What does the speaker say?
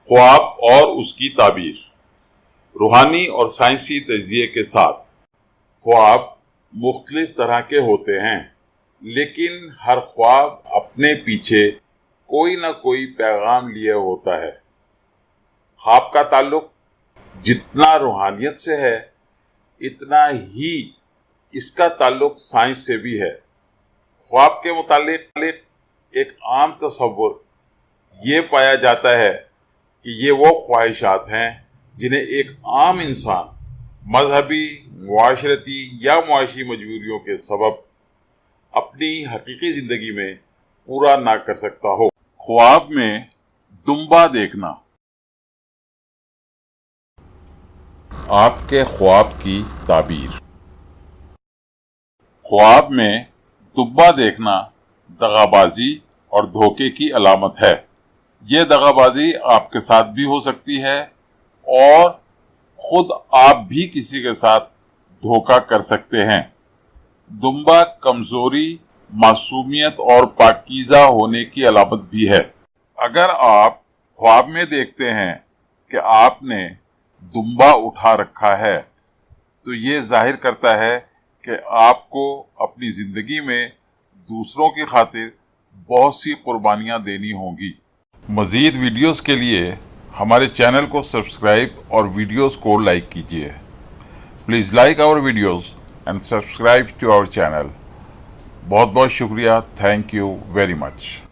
خواب اور اس کی تعبیر، روحانی اور سائنسی تجزیے کے ساتھ۔ خواب مختلف طرح کے ہوتے ہیں، لیکن ہر خواب اپنے پیچھے کوئی نہ کوئی پیغام لیے ہوتا ہے۔ خواب کا تعلق جتنا روحانیت سے ہے، اتنا ہی اس کا تعلق سائنس سے بھی ہے۔ خواب کے متعلق ایک عام تصور یہ پایا جاتا ہے کہ یہ وہ خواہشات ہیں جنہیں ایک عام انسان مذہبی، معاشرتی یا معاشی مجبوریوں کے سبب اپنی حقیقی زندگی میں پورا نہ کر سکتا ہو۔ خواب میں دمبا دیکھنا۔ آپ کے خواب کی تعبیر۔ خواب میں دمبا دیکھنا دغا بازی اور دھوکے کی علامت ہے۔ یہ دغا بازی آپ کے ساتھ بھی ہو سکتی ہے اور خود آپ بھی کسی کے ساتھ دھوکہ کر سکتے ہیں۔ دمبا کمزوری، معصومیت اور پاکیزہ ہونے کی علامت بھی ہے۔ اگر آپ خواب میں دیکھتے ہیں کہ آپ نے دمبا اٹھا رکھا ہے تو یہ ظاہر کرتا ہے کہ آپ کو اپنی زندگی میں دوسروں کی خاطر بہت سی قربانیاں دینی ہوں گی۔ مزید ویڈیوز کے لیے ہمارے چینل کو سبسکرائب اور ویڈیوز کو لائک کیجیے۔ Please like our videos and subscribe to our channel. بہت بہت شکریہ۔ Thank you very much.